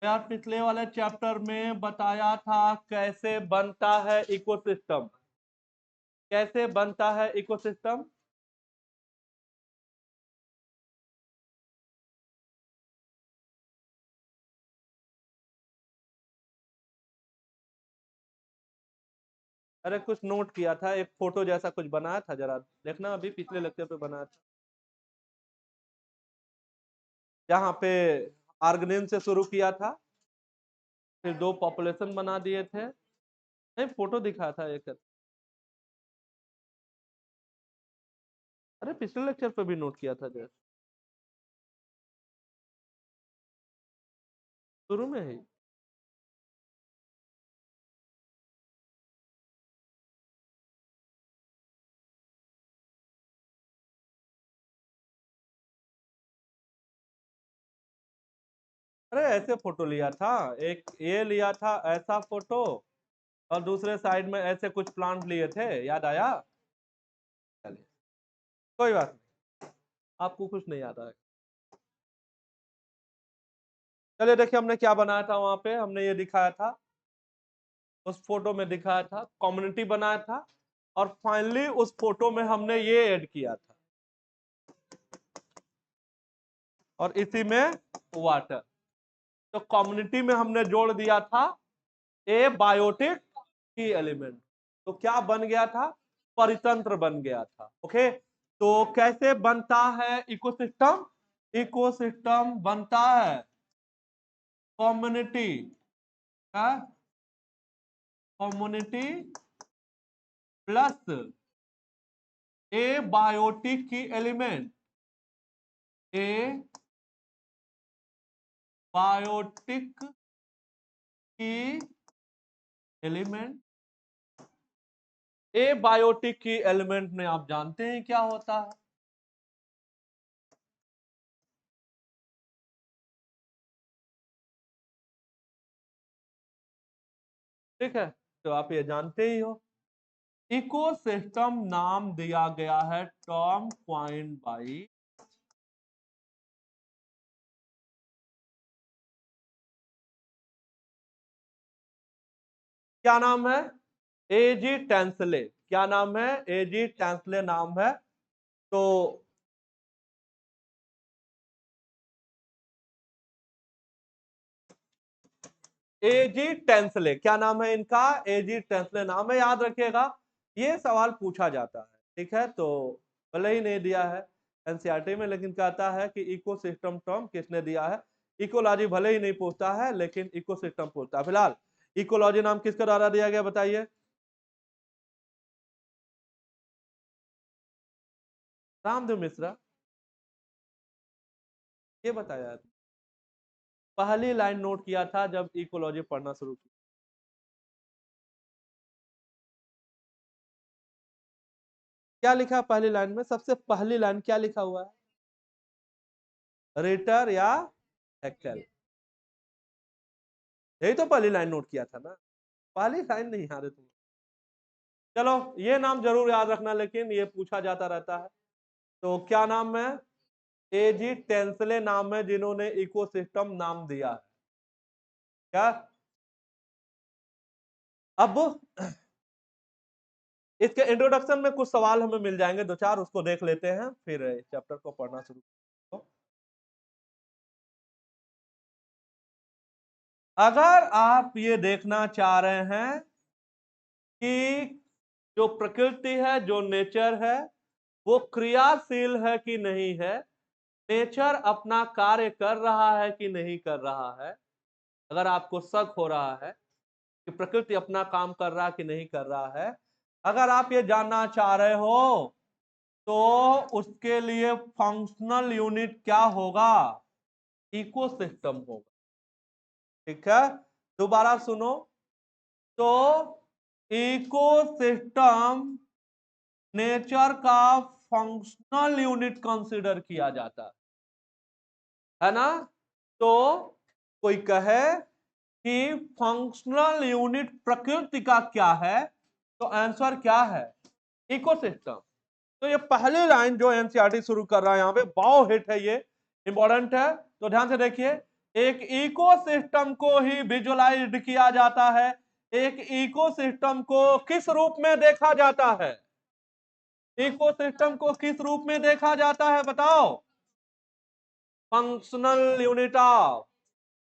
यार पिछले वाले चैप्टर में बताया था कैसे बनता है इकोसिस्टम। कैसे बनता है इकोसिस्टम? अरे कुछ नोट किया था, एक फोटो जैसा कुछ बनाया था, जरा देखना, अभी पिछले लेक्चर पे बनाया था, जहाँ पे आर्गेनिन से शुरू किया था, फिर दो पॉपुलेशन बना दिए थे। नहीं, फोटो दिखा था एक। अरे पिछले लेक्चर पे भी नोट किया था जरा, शुरू में ही। अरे ऐसे फोटो लिया था, एक ये लिया था ऐसा फोटो, और दूसरे साइड में ऐसे कुछ प्लांट लिए थे, याद आया? चलिए, कोई बात नहीं, आपको कुछ नहीं याद आएगा। चलिए देखिए, हमने क्या बनाया था वहां पे, हमने ये दिखाया था, उस फोटो में दिखाया था, कम्युनिटी बनाया था, और फाइनली उस फोटो में हमने ये ऐड किया था, और इसी में वाटर। तो कम्युनिटी में हमने जोड़ दिया था ए बायोटिक की एलिमेंट। तो क्या बन गया था? परितंत्र बन गया था। ओके, तो कैसे बनता है इकोसिस्टम? इकोसिस्टम बनता है कम्युनिटी का, कम्युनिटी प्लस ए बायोटिक की एलिमेंट, ए बायोटिक की एलिमेंट। ए बायोटिक की एलिमेंट में आप जानते हैं क्या होता है? ठीक है, तो आप ये जानते ही हो। इकोसिस्टम नाम दिया गया है टॉम क्वाइन बाई, क्या नाम है? एजी टेंसले। क्या नाम है? एजी टेंसले नाम है। तो एजी टेंसले, क्या नाम है इनका? एजी टेंसले नाम है, याद रखिएगा, ये सवाल पूछा जाता है। ठीक है, तो भले ही नहीं दिया है एनसीईआरटी में, लेकिन कहता है कि इकोसिस्टम टर्म किसने दिया है। इकोलॉजी भले ही नहीं पूछता है, लेकिन इकोसिस्टम पूछता है। फिलहाल इकोलॉजी नाम किसके द्वारा दिया गया, बताइए? रामदेव मिश्रा। ये बताया, पहली लाइन नोट किया था जब इकोलॉजी पढ़ना शुरू किया। क्या लिखा है पहली लाइन में? सबसे पहली लाइन क्या लिखा हुआ है? रिटर या हेक्टेल। यही तो पहली लाइन नोट किया था ना, पहली लाइन नहीं याद है तुम? चलो, ये नाम जरूर याद रखना, लेकिन ये पूछा जाता रहता है। तो क्या नाम है? एजी टेंसले नाम है जिन्होंने इकोसिस्टम नाम दिया है। क्या? अब इसके इंट्रोडक्शन में कुछ सवाल हमें मिल जाएंगे, दो चार, उसको देख लेते हैं, फिर चैप्टर को पढ़ना शुरू करो। अगर आप ये देखना चाह रहे हैं कि जो प्रकृति है, जो नेचर है, वो क्रियाशील है कि नहीं है, नेचर अपना कार्य कर रहा है कि नहीं कर रहा है, अगर आपको शक हो रहा है कि प्रकृति अपना काम कर रहा है कि नहीं कर रहा है, अगर आप ये जानना चाह रहे हो, तो उसके लिए फंक्शनल यूनिट क्या होगा? इकोसिस्टम होगा। ठीक है, दोबारा सुनो। तो इकोसिस्टम नेचर का फंक्शनल यूनिट कंसीडर किया जाता है ना? तो कोई कहे कि फंक्शनल यूनिट प्रकृति का क्या है, तो आंसर क्या है? इकोसिस्टम। तो ये पहली लाइन जो एनसीईआरटी शुरू कर रहा है, यहां पे बाओ हिट है, ये इंपॉर्टेंट है, तो ध्यान से देखिए। एक इकोसिस्टम को ही विजुअलाइज्ड किया जाता है। एक इकोसिस्टम को किस रूप में देखा जाता है? इकोसिस्टम को किस रूप में देखा जाता है बताओ? Functional unit of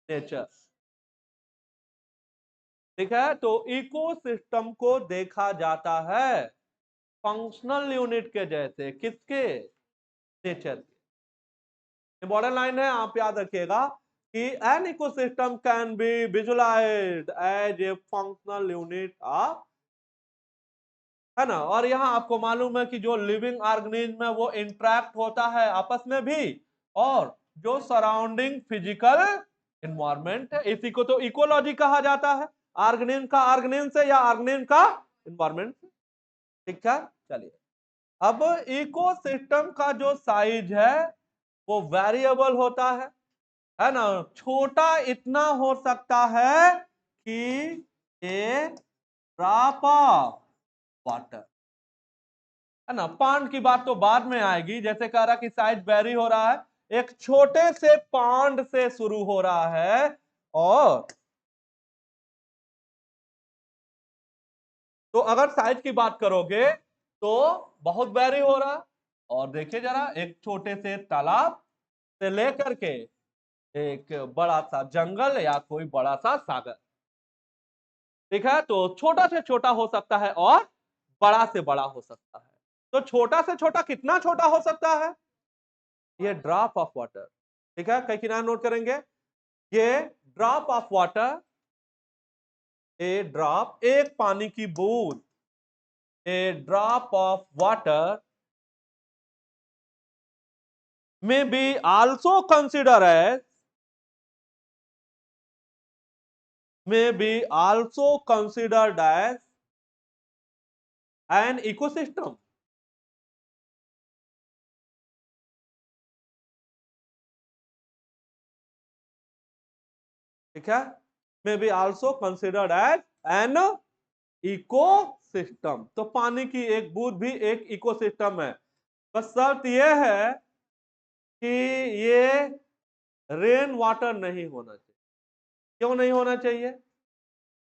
nature. ठीक है, तो इकोसिस्टम को देखा जाता है फंक्शनल यूनिट के जैसे। किसके? नेचर के। इंपॉर्टेंट लाइन है, आप याद रखिएगा कि an ecosystem can be visualised as a functional unit of, है ना। और यहां आपको मालूम है कि जो लिविंग ऑर्गेनिज्म है वो इंटरेक्ट होता है आपस में भी, और जो सराउंडिंग फिजिकल एनवायरनमेंट है, इसी को तो इकोलॉजी कहा जाता है। ऑर्गेनिज्म का ऑर्गेनिज्म से या ऑर्गेनिज्म का एनवायरनमेंट से। ठीक है, चलिए। अब इकोसिस्टम का जो साइज है वो वेरिएबल होता है ना। छोटा इतना हो सकता है कि ए ड्रॉप ऑफ वाटर, है ना। पॉन्ड की बात तो बाद में आएगी, जैसे कह रहा कि साइज वेरी हो रहा है, एक छोटे से पॉन्ड से शुरू हो रहा है, और तो अगर साइज की बात करोगे तो बहुत वेरी हो रहा है। और देखिए जरा, एक छोटे से तालाब से लेकर के एक बड़ा सा जंगल या कोई बड़ा सा सागर। ठीक है, तो छोटा से छोटा हो सकता है और बड़ा से बड़ा हो सकता है। तो छोटा से छोटा कितना छोटा हो सकता है? ये ड्रॉप ऑफ वाटर। ठीक है, कई किनारे नोट करेंगे। ये drop of water, a drop, एक पानी की बूंद, a drop of water may be also considered as, may be also considered as an ecosystem। ठीक है, may be also considered as an ecosystem. तो पानी की एक बूंद भी एक इकोसिस्टम है। बस शर्त यह है कि ये रेन वाटर नहीं होना चाहिए। क्यों नहीं होना चाहिए?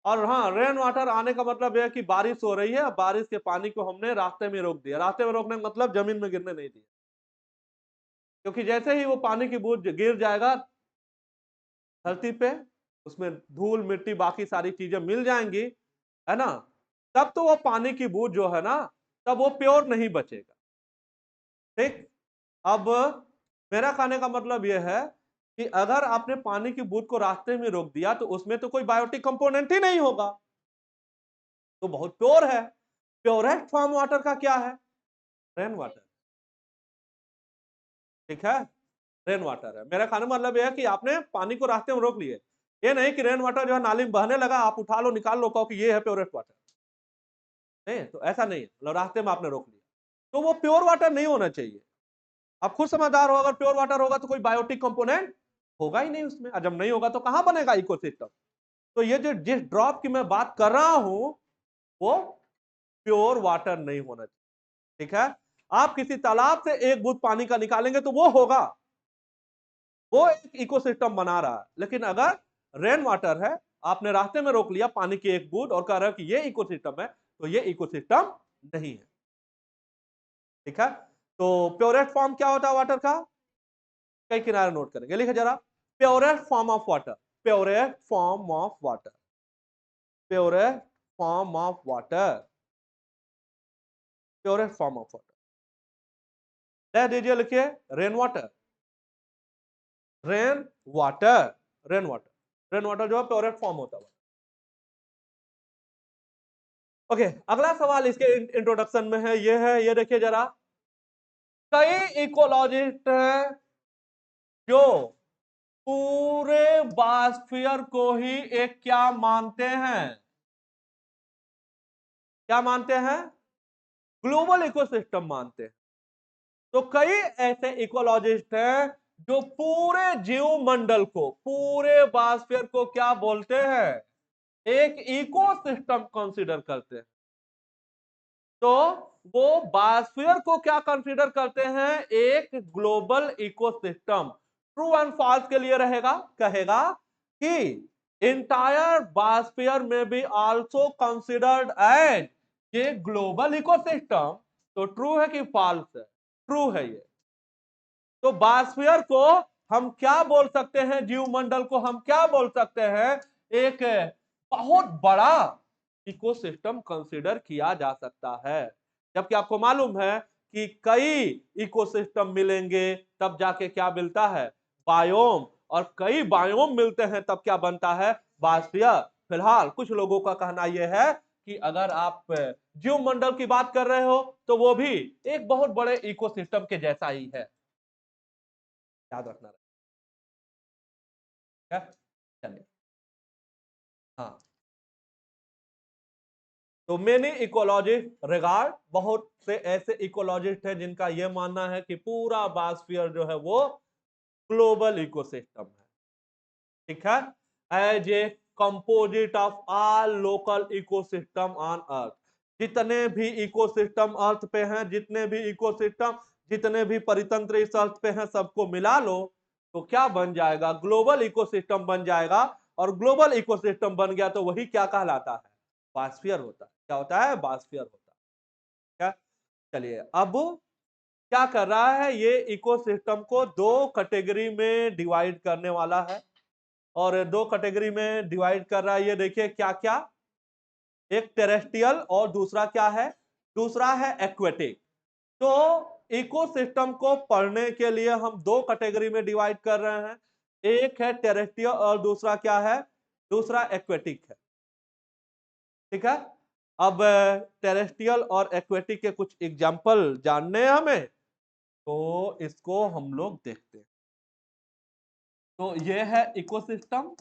और हाँ, रेन वाटर आने का मतलब यह है कि बारिश हो रही है, बारिश के पानी को हमने रास्ते में रोक दिया। रास्ते में रोकने का मतलब जमीन में गिरने नहीं दिया, क्योंकि जैसे ही वो पानी की बूंद गिर जाएगा धरती पे, उसमें धूल मिट्टी बाकी सारी चीजें मिल जाएंगी, है ना। तब तो वो पानी की बूंद जो है ना, तब वो प्योर नहीं बचेगा। ठीक। अब मेरा कहने का मतलब यह है कि अगर आपने पानी की बूंद को रास्ते में रोक दिया तो उसमें तो कोई बायोटिक कंपोनेंट ही नहीं होगा, तो बहुत प्योर है। प्योरेस्ट फॉर्म वाटर का क्या है? Rain water. ठीक है, रेन वाटर है। मेरा कहने का मतलब यह है कि आपने पानी को रास्ते में रोक लिए। ये नहीं कि रेन वाटर जो है नाली में बहने लगा, आप उठा लो निकाल लो, कहो कि ये है प्योरेस्ट वाटर। नहीं, तो ऐसा नहीं है, मतलब रास्ते में आपने रोक लिया तो वो प्योर वाटर नहीं होना चाहिए। आप खुद समझदार हो, अगर प्योर वाटर होगा तो कोई बायोटिक कंपोनेंट होगा ही नहीं उसमें, और जब नहीं होगा तो कहां बनेगा इकोसिस्टम। तो ये जो जिस ड्रॉप की मैं बात कर रहा हूं वो प्योर वाटर नहीं होना चाहिए। ठीक है, आप किसी तालाब से एक बूंद पानी का निकालेंगे तो वो होगा, वो एक इकोसिस्टम बना रहा है। लेकिन अगर रेन वाटर है, आपने रास्ते में रोक लिया पानी की एक बूंद और कह रहे हो कि ये इकोसिस्टम है, तो ये इकोसिस्टम नहीं है। ठीक है, तो प्योरेस्ट फॉर्म क्या होता है वाटर का? कई किनारे नोट करेंगे, लिखे जरा। Purest form of water, purest form of water, purest form of water, purest form of water. ले दीजिए, लिखिए rain water, rain water, rain water. Rain water जो है प्योरेस्ट फॉर्म होता है। ओके, अगला सवाल इसके इंट्रोडक्शन में है, ये है, ये देखिए जरा। कई इकोलॉजिस्ट हैं जो पूरे बायोस्फीयर को ही एक क्या मानते हैं? क्या मानते हैं? ग्लोबल इकोसिस्टम मानते हैं। तो कई ऐसे इकोलॉजिस्ट हैं जो पूरे जीव मंडल को, पूरे बायोस्फीयर को क्या बोलते हैं? एक इकोसिस्टम कंसीडर करते हैं। तो वो बायोस्फीयर को क्या कंसीडर करते हैं? एक global ecosystem. True and false के लिए रहेगा, कहेगा कि इंटायर बायोस्फीयर में बी आल्सो कंसिडर्ड एज ये ग्लोबल इकोसिस्टम। तो ट्रू है कि फॉल्स है? ट्रू है ये। तो बायोस्फीयर को हम क्या बोल सकते हैं, जीव मंडल को हम क्या बोल सकते हैं, एक बहुत बड़ा इकोसिस्टम कंसीडर किया जा सकता है। जबकि आपको मालूम है कि कई इकोसिस्टम मिलेंगे तब जाके क्या मिलता है, बायोम, और कई बायोम मिलते हैं तब क्या बनता है, बायोस्फीयर। फिलहाल कुछ लोगों का कहना यह है कि अगर आप जीव मंडल की बात कर रहे हो तो वो भी एक बहुत बड़े इकोसिस्टम के जैसा ही है, याद रखना है। चलिए, हाँ। तो मेनी इकोलॉजिस्ट रिगार्ड, बहुत से ऐसे इकोलॉजिस्ट हैं जिनका यह मानना है कि पूरा बायोस्फीयर जो है वो ग्लोबल इकोसिस्टम है, ठीक है, as a composite of all local ecosystem on earth. जितने भी इकोसिस्टम अर्थ पे हैं, जितने भी इकोसिस्टम, जितने भी परितंत्र इस अर्थ पे हैं, सबको मिला लो तो क्या बन जाएगा, ग्लोबल इकोसिस्टम बन जाएगा। और ग्लोबल इकोसिस्टम बन गया तो वही क्या कहलाता है, बायोस्फीयर होता है। क्या होता है, बायोस्फीयर होता है। क्या, चलिए अब क्या कर रहा है, ये इकोसिस्टम को दो कैटेगरी में डिवाइड करने वाला है। और दो कैटेगरी में डिवाइड कर रहा है, ये देखिए क्या क्या, एक टेरेस्ट्रियल और दूसरा क्या है, दूसरा है एक्वेटिक। तो इकोसिस्टम को पढ़ने के लिए हम दो कैटेगरी में डिवाइड कर रहे हैं, एक है टेरेस्ट्रियल और दूसरा क्या है, दूसरा एक्वेटिक है, ठीक है। अब टेरेस्ट्रियल और एक्वेटिक के कुछ एग्जांपल जानने हैं हमें, तो इसको हम लोग देखते हैं। तो ये है इकोसिस्टम,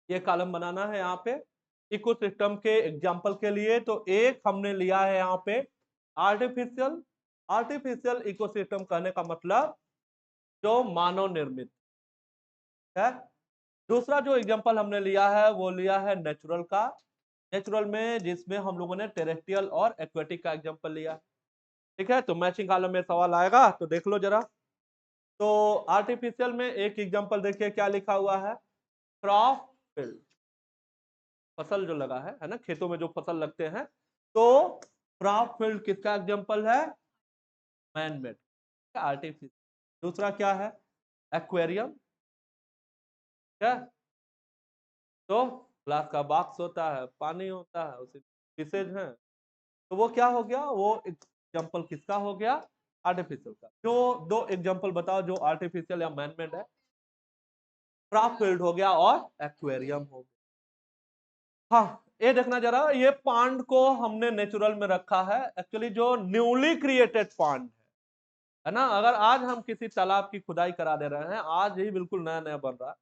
ये कॉलम बनाना है यहाँ पे इकोसिस्टम के एग्जांपल के लिए। तो एक हमने लिया है यहाँ पे आर्टिफिशियल। आर्टिफिशियल इकोसिस्टम कहने का मतलब जो मानव निर्मित है, दूसरा जो एग्जांपल हमने लिया है वो लिया है नेचुरल का। नेचुरल में जिसमें हम लोगों ने टेरेस्ट्रियल और एक्वेटिक का एग्जांपल लिया। ठीक है, तो मैचिंग कॉलम में सवाल आएगा तो देख लो जरा। तो आर्टिफिशियल में एक एग्जांपल देखिए क्या लिखा हुआ है, क्रॉप फील्ड, फसल जो लगा है ना, खेतों में जो फसल लगते हैं, तो क्रॉप फील्ड किसका एग्जांपल है, मैन मेड, आर्टिफिशियल। दूसरा क्या है, एक्वेरियम, क्या, तो ग्लास का बॉक्स होता है, पानी होता है, उसे फिशेज हैं, तो वो क्या हो गया, वो एग्जांपल किसका हो गया, आर्टिफिशियल का। जो दो एग्जांपल बताओ जो आर्टिफिशियल या मैन मेड है, क्रॉप फील्ड हो गया और एक्वेरियम हो गया। हाँ, ये देखना जरा, ये पांड को हमने नेचुरल में रखा है, एक्चुअली जो न्यूली क्रिएटेड पांड है ना, अगर आज हम किसी तालाब की खुदाई करा दे रहे हैं, आज ही बिल्कुल नया नया बन रहा है,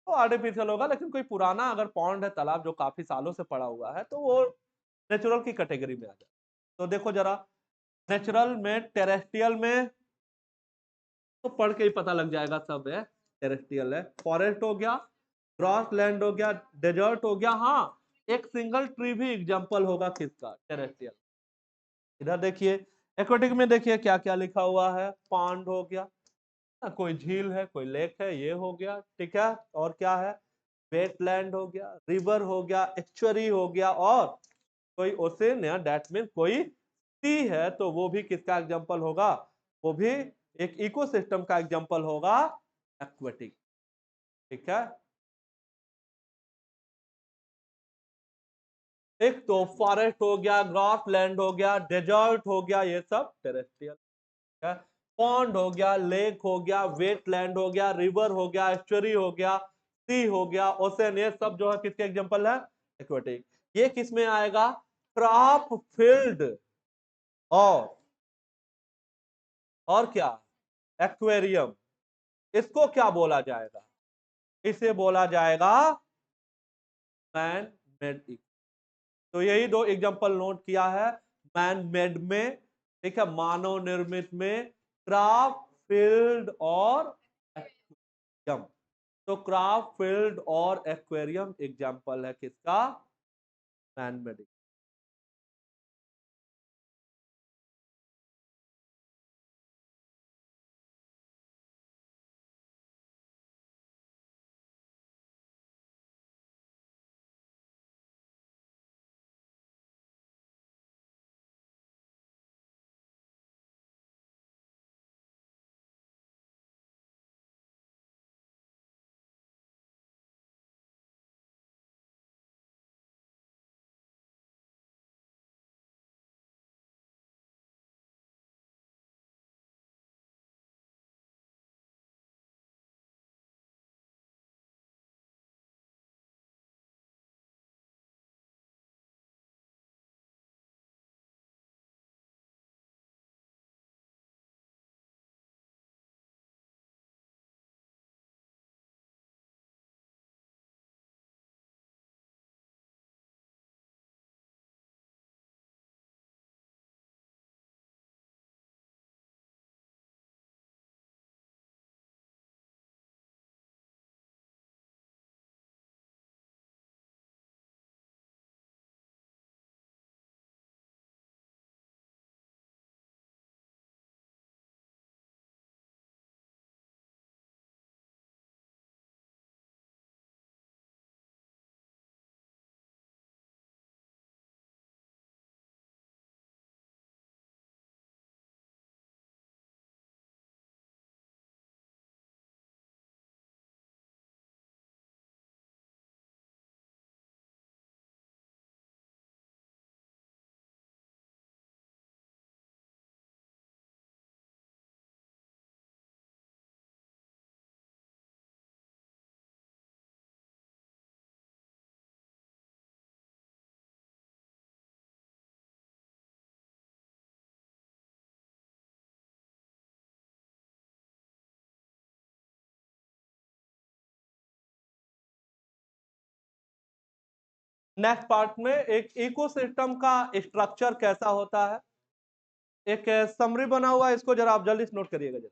तो आर्टिफिशियल होगा। लेकिन कोई पुराना अगर पॉन्ड है, तालाब जो काफी सालों से पड़ा हुआ है, तो वो नेचुरल की कैटेगरी में आ जाए। तो देखो जरा, नेचुरल में टेरेस्ट्रियल में तो पढ़ के ही पता लग जाएगा, सब है टेरेस्ट्रियल है। फॉरेस्ट हो गया, ग्रॉस लैंड हो गया, डेजर्ट हो गया। हाँ, एक सिंगल ट्री भी एग्जांपल होगा किसका, टेरेस्ट्रियल। इधर देखिए, एक्वेटिक में देखिए क्या क्या लिखा हुआ है, पॉन्ड हो गया, कोई झील है, कोई लेक है, ये हो गया। ठीक है, और क्या है, वेटलैंड हो गया, रिवर हो गया, एक्चुअरी हो गया, और कोई ओशन या दैट मीन कोई सी है, तो वो भी किसका एग्जांपल होगा, वो भी एक इकोसिस्टम का एग्जांपल होगा, एक्वेटिक। ठीक है, एक तो फॉरेस्ट हो गया, ग्रास लैंड हो गया, डेजर्ट हो गया, ये सब टेरेस्ट्रियल है। पॉन्ड हो गया, लेक हो गया, वेटलैंड हो गया, रिवर हो गया, एस्चुरी हो गया, सी हो गया, ओशन, ये सब जो है किसके एग्जांपल है, एक्वेटिक। ये किस में आएगा, क्रॉप फील्ड और क्या, एक्वेरियम। इसको क्या बोला जाएगा, इसे बोला जाएगा मैन मेड। तो यही दो एग्जांपल नोट किया है, मैन मेड में, ठीक है, मानव निर्मित में, क्राफ्ट फील्ड और एक्वेरियम। तो क्राफ्ट फील्ड और एक्वेरियम एग्जांपल है किसका, मैन मेड। नेक्स्ट पार्ट में एक इकोसिस्टम का स्ट्रक्चर कैसा होता है, एक समरी बना हुआ है, इसको जरा आप जल्दी से नोट करिएगा जरा।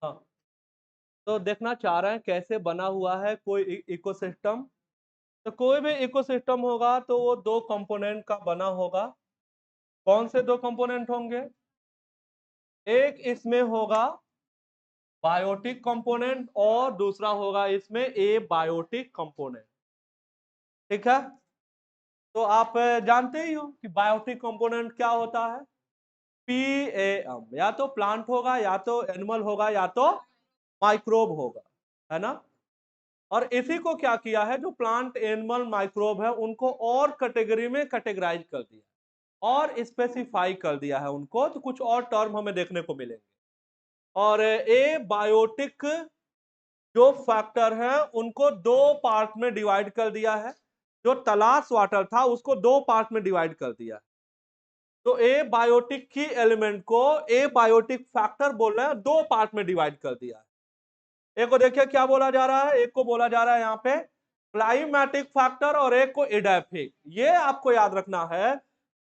हाँ, तो देखना चाह रहे हैं कैसे बना हुआ है कोई इकोसिस्टम। तो कोई भी इकोसिस्टम होगा तो वो दो कंपोनेंट का बना होगा। कौन से दो कंपोनेंट होंगे? एक इसमें होगा बायोटिक कंपोनेंट और दूसरा होगा इसमें ए बायोटिक कंपोनेंट। ठीक है, तो आप जानते ही हो कि बायोटिक कंपोनेंट क्या होता है। PAM, या तो प्लांट होगा या तो एनिमल होगा या तो माइक्रोब होगा, है ना। और इसी को क्या किया है, जो प्लांट एनिमल माइक्रोब है उनको और कैटेगरी में कैटेगराइज कर दिया और स्पेसिफाई कर दिया है उनको, तो कुछ और टर्म हमें देखने को मिलेंगे। और ए बायोटिक जो फैक्टर है उनको दो पार्ट में डिवाइड कर दिया है। जो तलाश वाटर था उसको दो पार्ट में डिवाइड कर दिया है। तो ए बायोटिक की एलिमेंट को ए बायोटिक फैक्टर बोल रहे हैं, दो पार्ट में डिवाइड कर दिया है। एक को देखिए क्या बोला जा रहा है, एक को बोला जा रहा है यहाँ पे क्लाइमेटिक फैक्टर और एक को एडाफिक। ये आपको याद रखना है,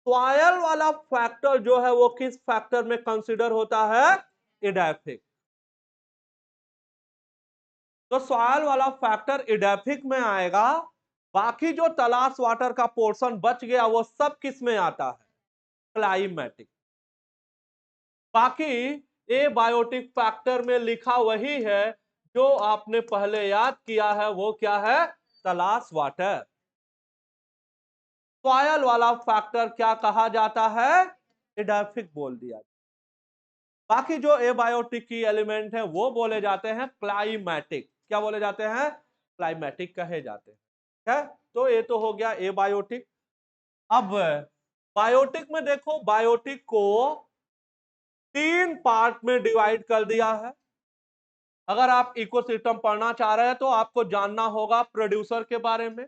सॉयल वाला फैक्टर जो है वो किस फैक्टर में कंसीडर होता है? एडाफिक। तो सॉयल वाला फैक्टर एडाफिक में आएगा। बाकी जो तलाश वाटर का पोर्शन बच गया वो सब किस में आता है? क्लाइमेटिक। बाकी ए बायोटिक फैक्टर में लिखा वही है जो आपने पहले याद किया है, वो क्या है? तलाश वाटर। सॉयल वाला फैक्टर क्या कहा जाता है? एडाफिक बोल दिया। बाकी जो एबायोटिक की एलिमेंट है वो बोले जाते हैं क्लाइमेटिक। क्या बोले जाते हैं? क्लाइमेटिक कहे जाते हैं। ठीक है, तो ये तो हो गया एबायोटिक। अब बायोटिक में देखो, बायोटिक को तीन पार्ट में डिवाइड कर दिया है। अगर आप इकोसिस्टम पढ़ना चाह रहे हैं तो आपको जानना होगा प्रोड्यूसर के बारे में,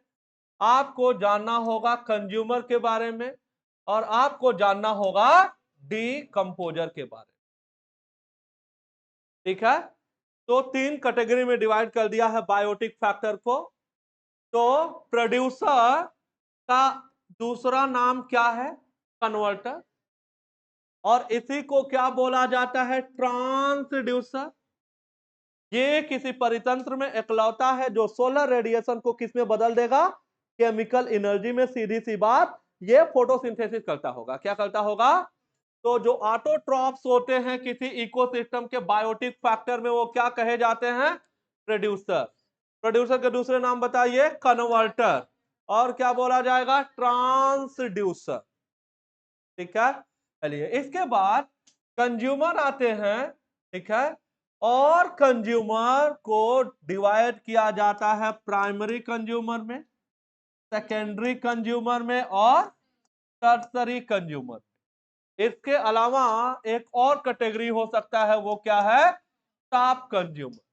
आपको जानना होगा कंज्यूमर के बारे में, और आपको जानना होगा डीकंपोजर के बारे में। ठीक है, तो तीन कैटेगरी में डिवाइड कर दिया है बायोटिक फैक्टर को। तो प्रोड्यूसर का दूसरा नाम क्या है? कन्वर्टर। और इसी को क्या बोला जाता है? ट्रांसड्यूसर। ये किसी परितंत्र में इकलौता है जो सोलर रेडिएशन को किस में बदल देगा? केमिकल एनर्जी में। सीधी सी बात, ये फोटोसिंथेसिस करता होगा। क्या करता होगा? तो जो ऑटोट्रॉप्स होते हैं किसी इकोसिस्टम के बायोटिक फैक्टर में, वो क्या कहे जाते हैं? प्रोड्यूसर। प्रोड्यूसर के दूसरे नाम बताइए? कन्वर्टर। और क्या बोला जाएगा? ट्रांसड्यूसर। ठीक है, चलिए इसके बाद कंज्यूमर आते हैं। ठीक है, और कंज्यूमर को डिवाइड किया जाता है प्राइमरी कंज्यूमर में, सेकेंडरी कंज्यूमर में और टर्सरी कंज्यूमर। इसके अलावा एक और कैटेगरी हो सकता है, वो क्या है? Top consumer.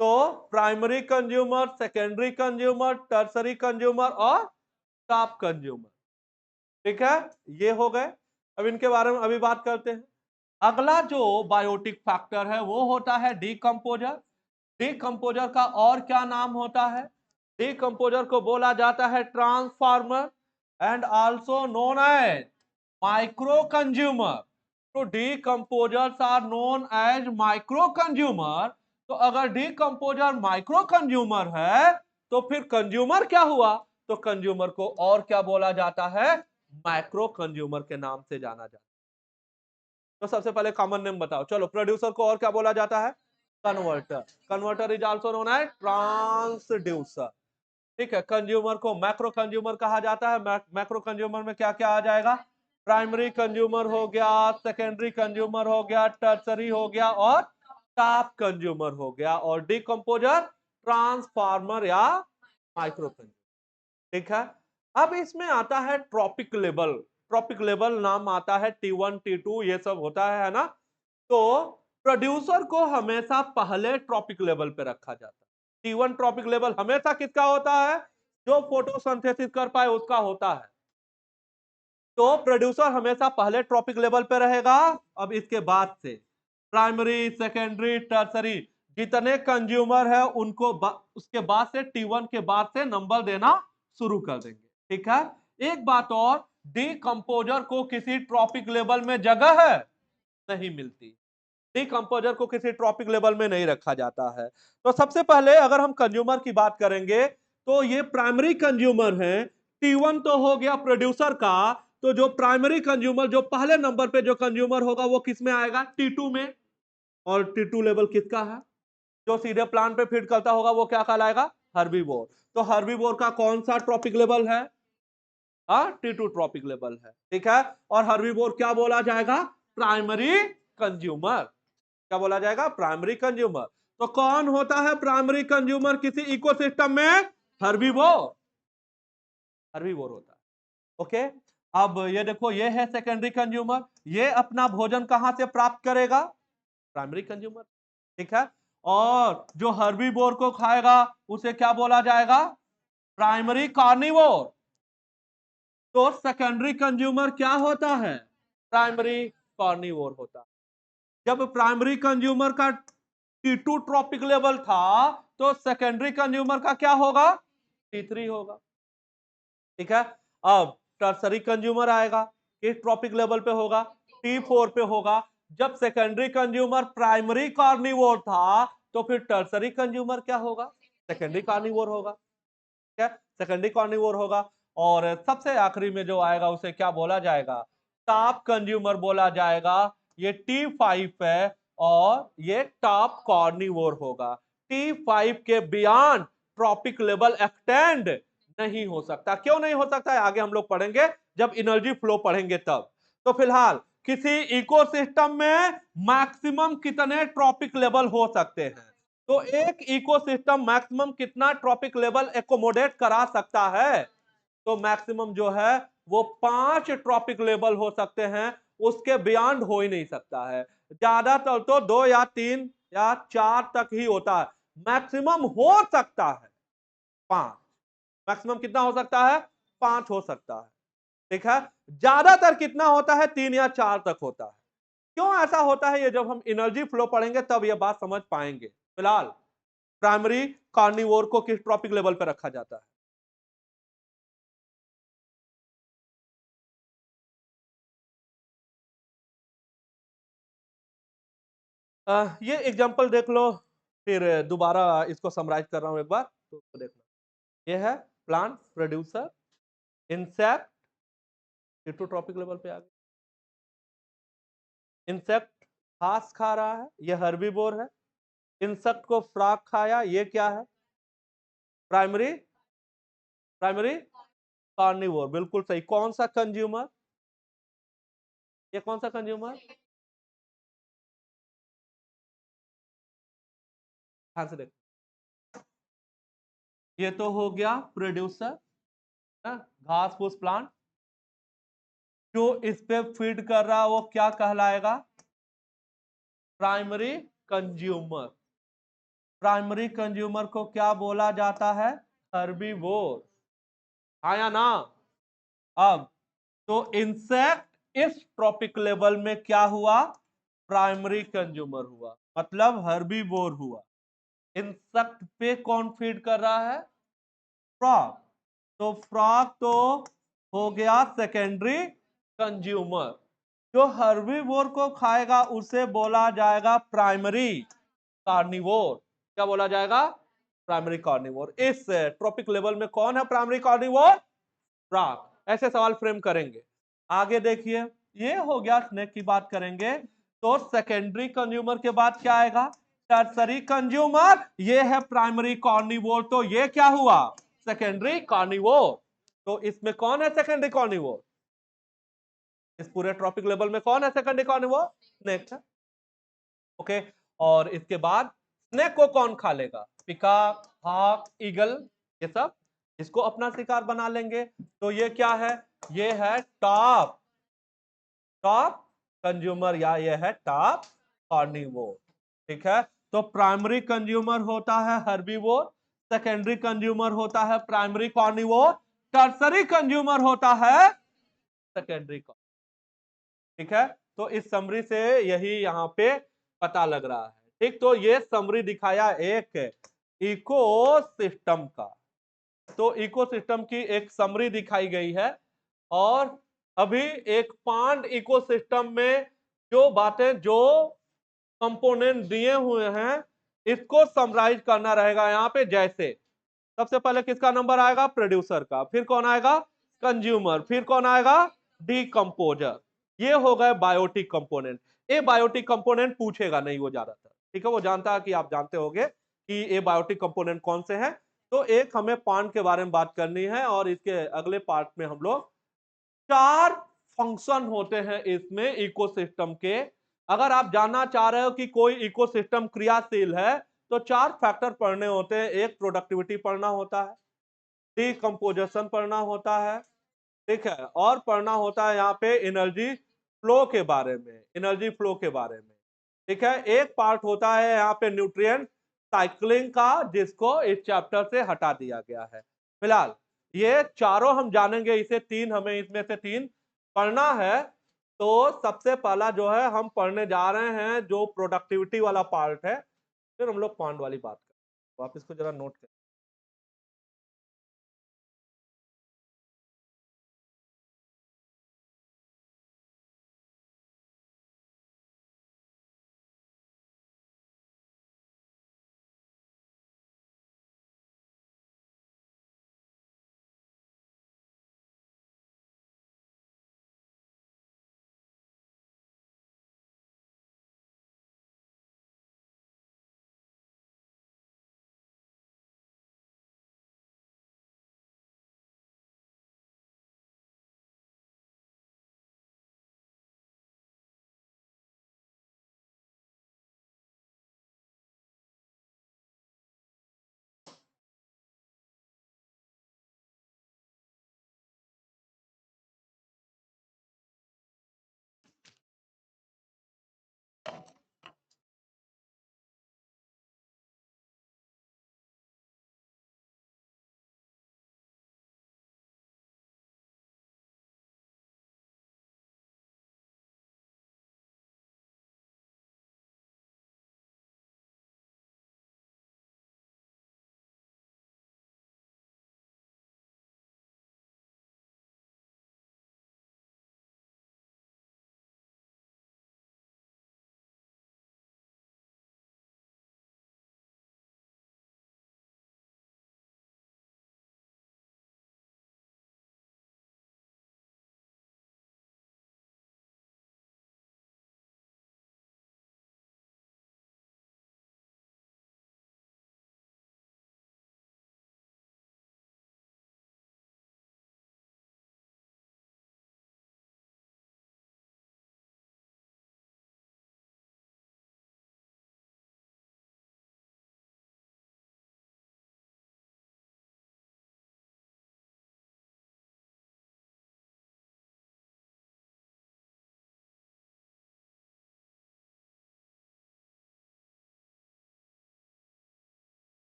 तो primary consumer, secondary consumer, tertiary consumer और टॉप कंज्यूमर। ठीक है, ये हो गए। अब इनके बारे में अभी बात करते हैं। अगला जो बायोटिक फैक्टर है वो होता है डीकंपोजर। डीकंपोजर का और क्या नाम होता है? डीकंपोजर को बोला जाता है transformer and also known as micro consumer. तो decomposers are known as micro consumer. तो अगर डीकंपोजर माइक्रो कंज्यूमर है तो फिर कंज्यूमर क्या हुआ? तो कंज्यूमर को और क्या बोला जाता है? माइक्रो कंज्यूमर के नाम से जाना जाता है। तो सबसे पहले कॉमन नेम बताओ। चलो, प्रोड्यूसर को और क्या बोला जाता है? Converter. Converter is also known as transducer. ठीक है, कंज्यूमर को मैक्रो कंज्यूमर कहा जाता है। मैक्रो कंज्यूमर में क्या क्या आ जाएगा? प्राइमरी कंज्यूमर हो गया, सेकेंडरी कंज्यूमर हो गया, टर्सरी हो गया और टॉप कंज्यूमर हो गया। और डीकंपोजर ट्रांसफार्मर या माइक्रो कंज्यूमर। ठीक है, अब इसमें आता है ट्रॉपिक लेवल। ट्रॉपिक लेवल नाम आता है T1 T2 ये सब होता है ना। तो प्रोड्यूसर को हमेशा पहले ट्रॉपिक लेवल पे रखा जाता है। T1 ट्रॉपिक लेवल हमेशा किसका होता है? जो फोटोसिंथेसिस कर पाए उसका होता है। तो प्रोड्यूसर हमेशा पहले ट्रॉपिक लेवल पे रहेगा। अब इसके बाद से प्राइमरी, सेकेंडरी, टर्सरी जितने कंज्यूमर है उनको उसके बाद से T1 के बाद से नंबर देना शुरू कर देंगे। ठीक है, एक बात और, डीकंपोजर को किसी ट्रॉपिक लेवल में जगह है नहीं मिलती। डिकम्पोजर को किसी ट्रॉपिक लेवल में नहीं रखा जाता है। तो सबसे पहले अगर हम कंज्यूमर की बात करेंगे तो ये प्राइमरी कंज्यूमर है। T1 तो हो गया प्रोड्यूसर का, तो जो प्राइमरी कंज्यूमर, जो पहले नंबर पे जो कंज्यूमर होगा वो किस में आएगा? T2 में। और T2 लेवल किसका है? जो सीधे प्लांट पे फीड करता होगा वो क्या कहलाएगा? हर्बीवोर। तो हर्बीवोर का कौन सा ट्रॉपिक लेवल है? T2 ट्रॉपिक लेवल है, ठीक है। और हर्बीवोर क्या बोला जाएगा? Primary consumer. क्या बोला जाएगा? Primary consumer. तो कौन होता है प्राइमरी कंज्यूमर किसी इकोसिस्टम में? हर्बीवोर। हर्बीवोर होता है, ओके। अब ये देखो, ये है सेकेंडरी कंज्यूमर, ये अपना भोजन कहां से प्राप्त करेगा? प्राइमरी कंज्यूमर, ठीक है। और जो हर्बीवोर को खाएगा उसे क्या बोला जाएगा? Primary carnivore. तो सेकेंडरी कंज्यूमर क्या होता है? प्राइमरी कार्निवोर होता है। जब प्राइमरी कंज्यूमर का T2 ट्रॉपिक लेवल था तो सेकेंडरी कंज्यूमर का क्या होगा? T3 होगा, ठीक है। अब टर्सरी कंज्यूमर आएगा, किस ट्रॉपिक लेवल पे होगा? T4 पे होगा। जब सेकेंडरी कंज्यूमर प्राइमरी कार्निवोर था तो फिर टर्सरी कंज्यूमर क्या होगा? सेकेंडरी कार्निवोर होगा, ठीक है। सेकेंडरी कार्निवोर होगा। और सबसे आखिरी में जो आएगा उसे क्या बोला जाएगा? टॉप कंज्यूमर बोला जाएगा। ये T5 है और ये टॉप कार्निवोर होगा। T5 के बियॉन्ड ट्रॉपिक लेवल एक्सटेंड नहीं हो सकता। क्यों नहीं हो सकता है आगे हम लोग पढ़ेंगे, जब एनर्जी फ्लो पढ़ेंगे तब। तो फिलहाल किसी इकोसिस्टम में मैक्सिमम कितने ट्रॉपिक लेवल हो सकते हैं? तो एक इकोसिस्टम मैक्सिमम कितना ट्रॉपिक लेवल एकोमोडेट करा सकता है? तो मैक्सिमम जो है वो 5 ट्रॉपिक लेवल हो सकते हैं, उसके बियॉन्ड हो ही नहीं सकता है। ज्यादातर तो 2 या 3 या 4 तक ही होता है। मैक्सिमम हो सकता है 5। मैक्सिमम कितना हो सकता है? 5 हो सकता है, ठीक है। ज्यादातर कितना होता है? 3 या 4 तक होता है। क्यों ऐसा होता है, ये जब हम एनर्जी फ्लो पढ़ेंगे तब ये बात समझ पाएंगे। फिलहाल प्राइमरी कार्निवोर को किस ट्रॉपिक लेवल पर रखा जाता है? ये एग्जांपल देख लो, फिर दोबारा इसको समराइज कर रहा हूं एक बार तो देखना। ये है plant producer, insect, two trophic level पे आ गए। इंसेक्ट घास खा रहा है, ये हर्बीवोर है। इंसेक्ट को फ्रॉग खाया, ये क्या है? प्राइमरी प्राइमरी कार्निवोर, बिल्कुल सही। कौन सा कंज्यूमर? ये कौन सा कंज्यूमर? ध्यान से देखो, ये तो हो गया प्रोड्यूसर, घास फूस प्लांट। जो इस पे फीड कर रहा है वो क्या कहलाएगा? Primary consumer. प्राइमरी कंज्यूमर को क्या बोला जाता है? हर्बीवोर। आया ना? अब तो इंसेक्ट इस ट्रॉपिक लेवल में क्या हुआ? प्राइमरी कंज्यूमर हुआ, मतलब हर्बीवोर हुआ। इंसेक्ट पे कौन फीड कर रहा है? फ्रॉग। तो फ्रॉग तो हो गया सेकेंडरी कंज्यूमर। जो हर्बीवोर को खाएगा उसे बोला जाएगा प्राइमरी कार्निवोर। क्या बोला जाएगा? Primary carnivore. इस ट्रॉपिक लेवल में कौन है प्राइमरी कार्निवोर? फ्रॉग। ऐसे सवाल फ्रेम करेंगे। आगे देखिए, ये हो गया स्नेक की बात करेंगे। तो सेकेंडरी कंज्यूमर के बाद क्या आएगा? Tertiary consumer. ये है प्राइमरी कार्निवोर, तो ये क्या हुआ? Secondary carnivore. तो इसमें कौन है सेकेंडरी कार्निवोर? इस पूरे ट्रॉपिक लेवल में कौन है सेकेंडरी कार्निवोर? स्नेक है, ओके। और इसके बाद स्नेक को कौन खा लेगा? पिकॉक, हॉक, ईगल, ये सब इसको अपना शिकार बना लेंगे। तो ये क्या है? ये है टॉप टॉप कंज्यूमर, या ये है टॉप कार्निवोर, ठीक है। तो प्राइमरी कंज्यूमर होता है हर्बीवोर, सेकेंडरी कंज्यूमर होता है प्राइमरी कार्निवोर, टर्सरी कंज्यूमर होता है सेकेंडरी, ठीक है। तो इस समरी से यही यहाँ पे पता लग रहा है, ठीक। तो ये समरी दिखाया एक इकोसिस्टम का। तो इकोसिस्टम की एक समरी दिखाई गई है। और अभी एक पांड इकोसिस्टम में जो बातें, जो कंपोनेंट दिए हुए हैं, इसको समराइज करना रहेगा यहाँ पे। जैसे सबसे पहले किसका नंबर आएगा? प्रोड्यूसर का। फिर कौन आएगा? कंज्यूमर। फिर कौन आएगा? डीकंपोजर। ये हो गए बायोटिक कंपोनेंट। ये बायोटिक कंपोनेंट पूछेगा नहीं वो ज्यादातर, ठीक है, वो जानता है कि आप जानते होंगे कि ये बायोटिक कंपोनेंट कौन से हैं। तो एक हमें पार्ट के बारे में बात करनी है, और इसके अगले पार्ट में हम लोग 4 फंक्शन होते हैं इसमें इकोसिस्टम के। अगर आप जानना चाह रहे हो कि कोई इकोसिस्टम क्रियाशील है, तो 4 फैक्टर पढ़ने होते हैं। एक, प्रोडक्टिविटी पढ़ना होता है, डिकम्पोजिशन पढ़ना होता है, ठीक है, और पढ़ना होता है यहाँ पे एनर्जी फ्लो के बारे में, एनर्जी फ्लो के बारे में, ठीक है। एक पार्ट होता है यहाँ पे न्यूट्रिएंट साइक्लिंग का, जिसको इस चैप्टर से हटा दिया गया है। फिलहाल ये चारों हम जानेंगे, इसे 3 हमें इसमें से 3 पढ़ना है। तो सबसे पहला जो है हम पढ़ने जा रहे हैं जो प्रोडक्टिविटी वाला पार्ट है, फिर हम लोग पॉइंट वाली बात करें। तो आप इसको जरा नोट करें।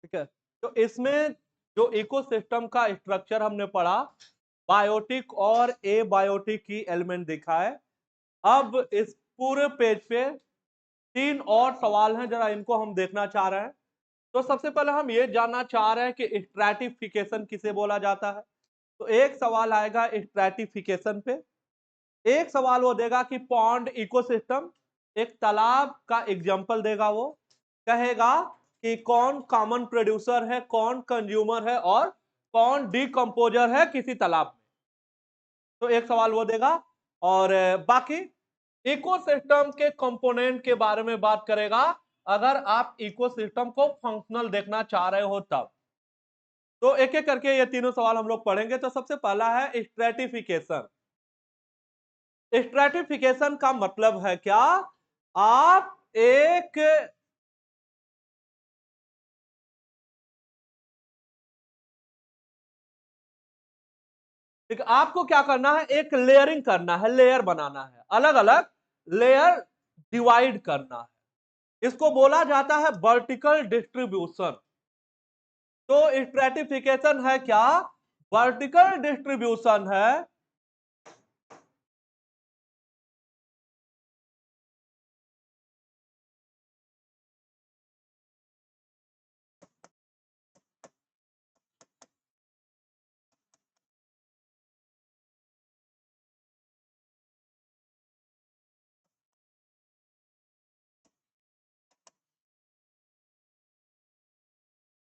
ठीक है। तो इसमें जो इकोसिस्टम का स्ट्रक्चर हमने पढ़ा, बायोटिक और एबायोटिक की एलिमेंट दिखा है। अब इस पूरे पेज पे 3 और सवाल हैं, जरा इनको हम देखना चाह रहे हैं। तो सबसे पहले हम ये जानना चाह रहे हैं कि स्ट्रैटिफिकेशन किसे बोला जाता है। तो एक सवाल आएगा स्ट्रैटिफिकेशन पे, एक सवाल वो देगा कि पॉन्ड इकोसिस्टम, एक तालाब का एग्जांपल देगा, वो कहेगा कि कौन कॉमन प्रोड्यूसर है, कौन कंज्यूमर है और कौन डिकम्पोजर है किसी तालाब में। तो एक सवाल वो देगा। और बाकी इकोसिस्टम के कंपोनेंट के बारे में बात करेगा, अगर आप इकोसिस्टम को फंक्शनल देखना चाह रहे हो तब। तो एक एक करके ये तीनों सवाल हम लोग पढ़ेंगे। तो सबसे पहला है स्ट्रैटिफिकेशन। स्ट्रैटिफिकेशन का मतलब है क्या? आप एक आपको क्या करना है, एक लेयरिंग करना है, लेयर बनाना है, अलग अलग लेयर डिवाइड करना है। इसको बोला जाता है वर्टिकल डिस्ट्रीब्यूशन। तो स्ट्रैटिफिकेशन है क्या? वर्टिकल डिस्ट्रीब्यूशन है।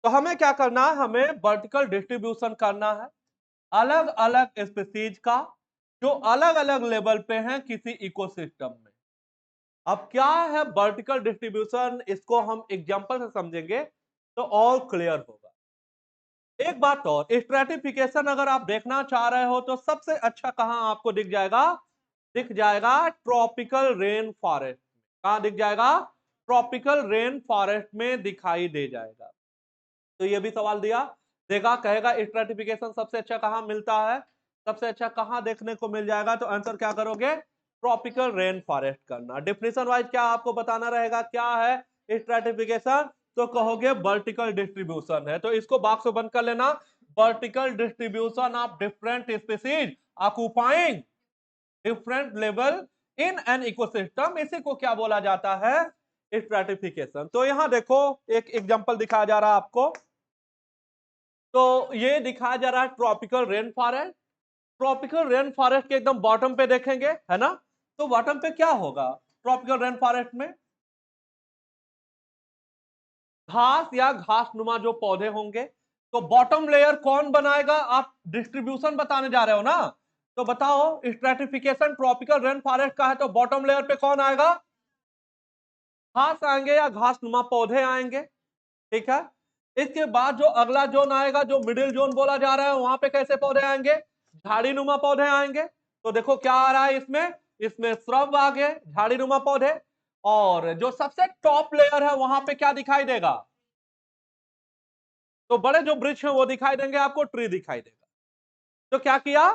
तो हमें क्या करना है, हमें वर्टिकल डिस्ट्रीब्यूशन करना है अलग अलग स्पीसीज का, जो अलग अलग लेवल पे हैं किसी इकोसिस्टम में। अब क्या है वर्टिकल डिस्ट्रीब्यूशन, इसको हम एग्जांपल से समझेंगे तो और क्लियर होगा। एक बात और, स्ट्रैटिफिकेशन अगर आप देखना चाह रहे हो तो सबसे अच्छा कहां आपको दिख जाएगा? दिख जाएगा ट्रॉपिकल रेन फॉरेस्ट में। कहां दिख जाएगा? ट्रॉपिकल रेन फॉरेस्ट में दिखाई दे जाएगा। तो ये भी सवाल दिया देगा, कहेगा स्ट्रैटिफिकेशन सबसे अच्छा कहां मिलता है, सबसे अच्छा कहां देखने को मिल जाएगा। तो आंसर क्या करोगे? ट्रॉपिकल रेन फॉरेस्ट करना। डेफिनेशन वाइज क्या आपको बताना रहेगा, क्या है स्ट्रैटिफिकेशन? तो कहोगे वर्टिकल डिस्ट्रीब्यूशन है। तो इसको बॉक्स में बंद कर लेना, vertical distribution of different species occupying different level in an ecosystem, इसी को क्या बोला जाता है? स्ट्रैटिफिकेशन। तो यहां देखो एक एग्जांपल दिखाया जा रहा है आपको। तो ये दिखाया जा रहा है tropical rain forest. Tropical rain forest के एकदम बॉटम पे देखेंगे, है ना? तो बॉटम पे क्या होगा ट्रॉपिकल रेन फॉरेस्ट में? घास या घास नुमा जो पौधे होंगे। तो बॉटम लेयर कौन बनाएगा? आप डिस्ट्रीब्यूशन बताने जा रहे हो ना, तो बताओ स्ट्रैटिफिकेशन ट्रॉपिकल रेन फॉरेस्ट का है तो बॉटम लेयर पे कौन आएगा? घास आएंगे या घास नुमा पौधे आएंगे। ठीक है। इसके बाद जो अगला जोन आएगा, जो मिडिल जोन बोला जा रहा है, वहां पे कैसे पौधे आएंगे? झाड़ी नुमा पौधे आएंगे। तो देखो क्या आ रहा है इसमें, इसमें श्रब आ गए, झाड़ी नुमा पौधे। और जो सबसे टॉप लेयर है वहां पे क्या दिखाई देगा? तो बड़े जो वृक्ष हैं वो दिखाई देंगे आपको, ट्री दिखाई देगा। तो क्या किया?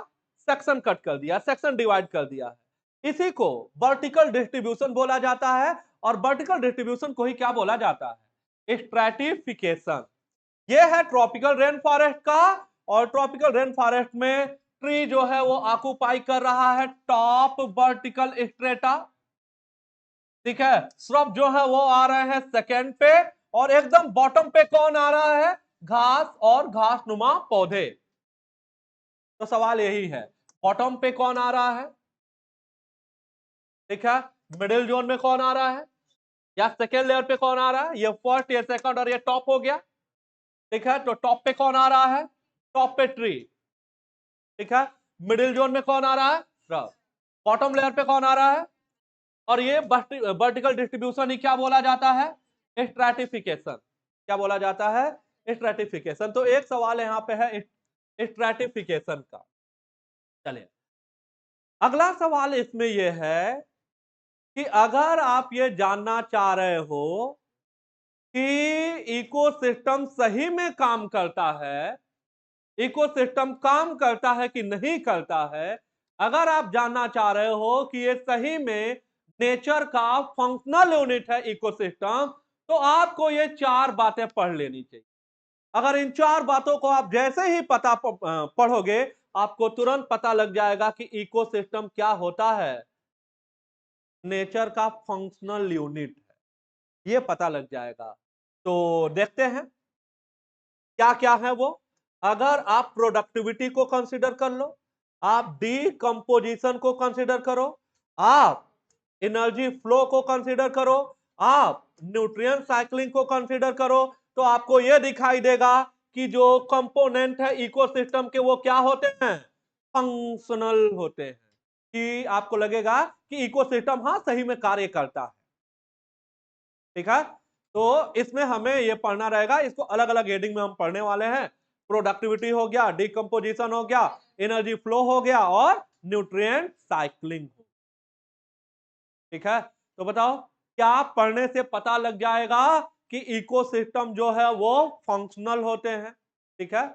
सेक्शन कट कर दिया, सेक्शन डिवाइड कर दिया है। इसी को वर्टिकल डिस्ट्रीब्यूशन बोला जाता है। और वर्टिकल डिस्ट्रीब्यूशन को ही क्या बोला जाता है? स्ट्रैटिफिकेशन। ये है ट्रॉपिकल रेन फॉरेस्ट का। और ट्रॉपिकल रेन फॉरेस्ट में ट्री जो है वो ऑक्युपाई कर रहा है टॉप वर्टिकल स्ट्रेटा। ठीक है। श्रब जो है वो आ रहे हैं सेकेंड पे। और एकदम बॉटम पे कौन आ रहा है? घास और घास नुमा पौधे। तो सवाल यही है, बॉटम पे कौन आ रहा है? ठीक है। मिडिल जोन में कौन आ रहा है? या सेकेंड लेयर पे कौन आ रहा है? ये फर्स्ट, ये सेकंड और ये टॉप हो गया। ठीक है। तो टॉप पे कौन आ रहा है? टॉप पे ट्री। ठीक है। मिडिल जोन में कौन आ रहा है? श्रब। बॉटम लेयर पे कौन आ रहा है? और ये वर्टिकल डिस्ट्रीब्यूशन ही क्या बोला जाता है? स्ट्रैटिफिकेशन। क्या बोला जाता है? स्ट्रैटिफिकेशन। तो एक सवाल यहां पे है स्ट्रैटिफिकेशन का। चलिए, अगला सवाल इसमें यह है कि अगर आप ये जानना चाह रहे हो कि इकोसिस्टम सही में काम करता है, इकोसिस्टम काम करता है कि नहीं करता है, अगर आप जानना चाह रहे हो कि ये सही में नेचर का फंक्शनल यूनिट है इकोसिस्टम, तो आपको ये 4 बातें पढ़ लेनी चाहिए। अगर इन चार बातों को आप जैसे ही पढ़ोगे, आपको तुरंत पता लग जाएगा कि इकोसिस्टम क्या होता है। नेचर का फंक्शनल यूनिट है, ये पता लग जाएगा। तो देखते हैं क्या क्या है वो। अगर आप प्रोडक्टिविटी को कंसीडर कर लो, आप डीकंपोजिशन को कंसीडर करो, आप एनर्जी फ्लो को कंसीडर करो, आप न्यूट्रिएंट साइक्लिंग को कंसीडर करो, तो आपको यह दिखाई देगा कि जो कंपोनेंट है इकोसिस्टम के वो क्या होते हैं, फंक्शनल होते हैं। कि आपको लगेगा कि इकोसिस्टम हाँ सही में कार्य करता है। ठीक है, तो इसमें हमें यह पढ़ना रहेगा, इसको अलग अलग हेडिंग में हम पढ़ने वाले हैं। प्रोडक्टिविटी हो गया, डिकम्पोजिशन हो गया, एनर्जी फ्लो हो गया और न्यूट्रिएंट साइक्लिंग। ठीक है, तो बताओ क्या पढ़ने से पता लग जाएगा कि इकोसिस्टम जो है वो फंक्शनल होते हैं। ठीक है,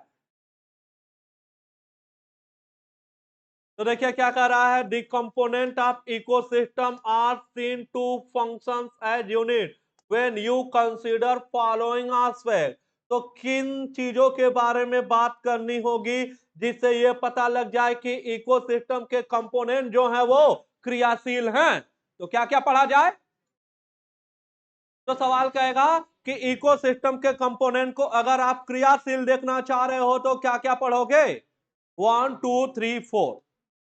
तो देखिए क्या कह रहा है, the component of ecosystem are seen to functions as unit when you consider following aspect. तो किन चीजों के बारे में बात करनी होगी जिससे ये पता लग जाए कि इकोसिस्टम के कंपोनेंट जो है वो क्रियाशील हैं। तो क्या क्या पढ़ा जाए, तो सवाल कहेगा कि इकोसिस्टम के कंपोनेंट को अगर आप क्रियाशील देखना चाह रहे हो तो क्या क्या पढ़ोगे, 1 2 3 4।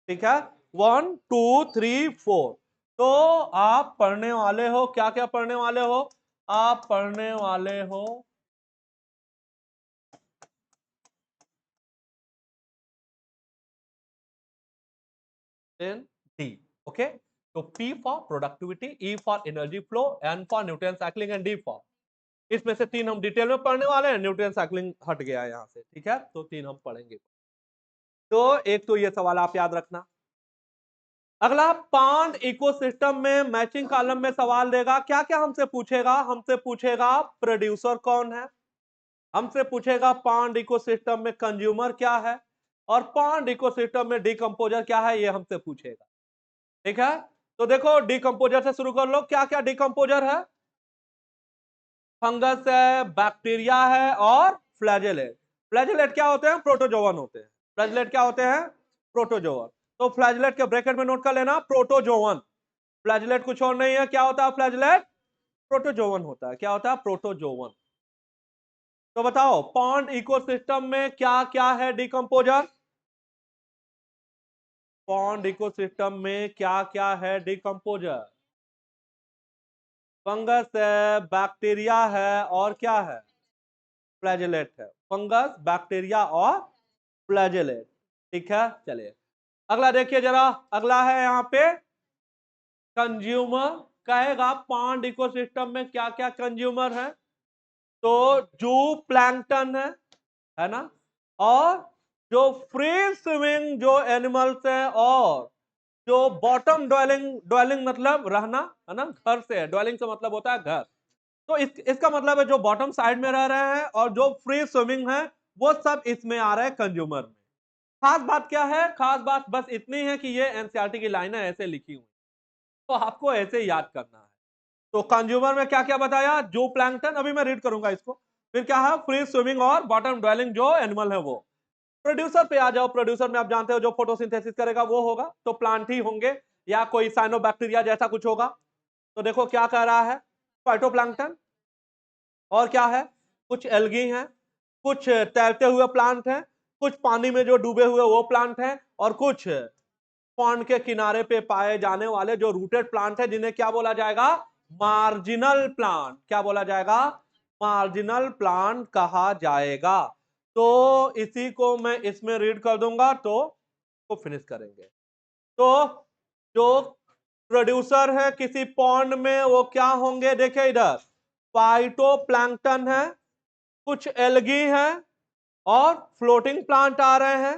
ठीक है, 1 2 3 4। तो आप पढ़ने वाले हो, क्या क्या पढ़ने वाले हो, आप पढ़ने वाले हो इन डी। ओके, तो P for productivity, E for energy flow, N for nutrient cycling and D for, इसमें से तीन हम डिटेल में पढ़ने वाले हैं। न्यूट्रिएंट साइक्लिंग हट गया है यहां से। ठीक है, तो तीन हम पढ़ेंगे। तो एक तो ये सवाल आप याद रखना। अगला, पांड इकोसिस्टम में मैचिंग कॉलम में सवाल देगा, क्या क्या हमसे पूछेगा, हमसे पूछेगा प्रोड्यूसर कौन है, हमसे पूछेगा पांड इकोसिस्टम में कंज्यूमर क्या है, और पांड इकोसिस्टम में डिकम्पोजर क्या है, ये हमसे पूछेगा। ठीक है, तो देखो डिकम्पोजर से शुरू कर लो। क्या क्या डिकम्पोजर है, फंगस है, बैक्टीरिया है और फ्लैजेलेट। फ्लैजेलेट क्या होते हैं, प्रोटोजोवन होते हैं। फ्लैजेलेट क्या होते हैं, प्रोटोजोवन। तो फ्लैजेलेट के ब्रैकेट में नोट कर लेना, प्रोटोजोवन। फ्लैजेलेट कुछ और नहीं है, क्या होता है फ्लैजेलेट, प्रोटोजोवन होता है। क्या होता है, प्रोटोजोवन। तो बताओ पॉन्ड इकोसिस्टम में क्या क्या है डिकम्पोजर, पॉन्ड इकोसिस्टम में क्या क्या है डिकम्पोजर, फंगस है, बैक्टीरिया है और क्या है, फ्लैजेलेट है। फंगस, बैक्टीरिया और फ्लैजेलेट। ठीक है, चलिए अगला देखिए जरा। अगला है यहाँ पे कंज्यूमर। कहेगा पांड इकोसिस्टम में क्या क्या कंज्यूमर है, तो जू प्लैंकटन है ना, और जो फ्री स्विमिंग जो एनिमल्स हैं, और जो बॉटम ड्वेलिंग, ड्वेलिंग मतलब रहना है ना, घर से है, ड्वेलिंग से मतलब होता है घर। तो इसका मतलब है जो बॉटम साइड में रह रहे हैं और जो फ्री स्विमिंग है वो सब इसमें आ रहे हैं कंज्यूमर में। खास बात क्या है, खास बात बस इतनी है कि ये एनसीईआरटी की लाइनें ऐसे लिखी हुई, तो आपको ऐसे याद करना है। तो कंज्यूमर में क्या क्या बताया, जो प्लैंकटन, अभी मैं रीड करूंगा इसको, फिर क्या है, फ्री स्विमिंग और बॉटम ड्वेलिंग जो एनिमल है वो। प्रोड्यूसर पे आ जाओ। प्रोड्यूसर में आप जानते हो जो फोटोसिंथेसिस करेगा वो होगा, तो प्लांट ही होंगे या कोई साइनोबैक्टीरिया जैसा कुछ होगा। तो देखो क्या कह रहा है, फाइटोप्लैंक्टन, और क्या है, कुछ एल्गी हैं, कुछ तैरते हुए प्लांट हैं, कुछ पानी में जो डूबे हुए वो प्लांट हैं, और कुछ पॉन्ड के किनारे पे पाए जाने वाले जो रूटेड प्लांट है जिन्हें क्या बोला जाएगा, मार्जिनल प्लांट। क्या बोला जाएगा, मार्जिनल प्लांट कहा जाएगा। तो इसी को मैं इसमें रीड कर दूंगा तो फिनिश करेंगे। तो जो प्रोड्यूसर है किसी पॉन्ड में वो क्या होंगे, देखिए इधर फाइटोप्लैंक्टन है, कुछ एल्गी है और फ्लोटिंग प्लांट आ रहे हैं,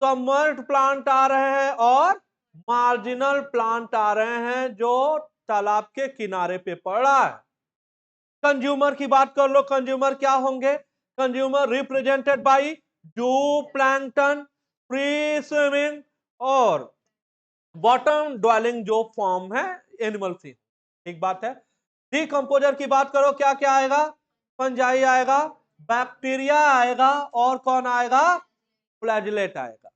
सबमर्ज्ड प्लांट आ रहे हैं और मार्जिनल प्लांट आ रहे हैं जो तालाब के किनारे पे पड़ रहा है। कंज्यूमर की बात कर लो, कंज्यूमर क्या होंगे, कंज्यूमर रिप्रेजेंटेड बाय जू प्लैंक्टन, फ्री स्विमिंग और बॉटम ड्वेलिंग जो फॉर्म है एनिमल से। एक बात है, डिकम्पोजर की बात करो क्या क्या आएगा, फंजाई आएगा, बैक्टीरिया आएगा और कौन आएगा? फ्लैजिलेट आएगा।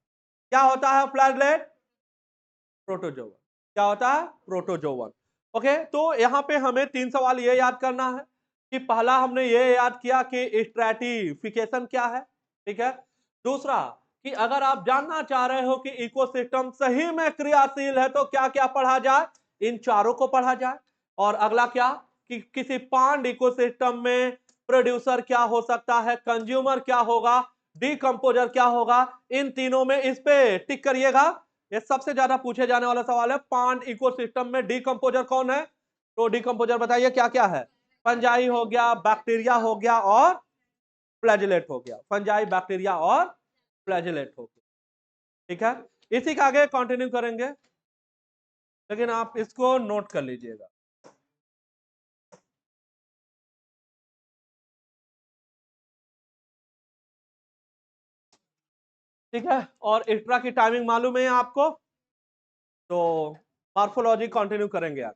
क्या होता है फ्लैजिलेट? प्रोटोजोवन। क्या होता है? प्रोटोजोवन। ओके, तो यहां पे हमें 3 सवाल ये याद करना है कि पहला हमने ये याद किया कि स्ट्रैटिफिकेशन क्या है, ठीक है। दूसरा कि अगर आप जानना चाह रहे हो कि इकोसिस्टम सही में क्रियाशील है तो क्या क्या पढ़ा जाए, इन चारों को पढ़ा जाए। और अगला क्या कि किसी पांड इकोसिस्टम में प्रोड्यूसर क्या हो सकता है, कंज्यूमर क्या होगा, डीकंपोजर क्या होगा, इन तीनों में इस पे टिक करिएगा। ये सबसे ज्यादा पूछे जाने वाला सवाल है। पांड इकोसिस्टम में डीकंपोजर कौन है? तो डीकंपोजर बताइए क्या क्या है? फंजाई हो गया, बैक्टीरिया हो गया और फ्लैजिलेट हो गया। फंजाई, बैक्टीरिया और फ्लैजिलेट हो गया, ठीक है। इसी के आगे कंटिन्यू करेंगे, लेकिन आप इसको नोट कर लीजिएगा। ठीक है, और एक्स्ट्रा की टाइमिंग मालूम है आपको, तो मॉर्फोलॉजी कंटिन्यू करेंगे आप।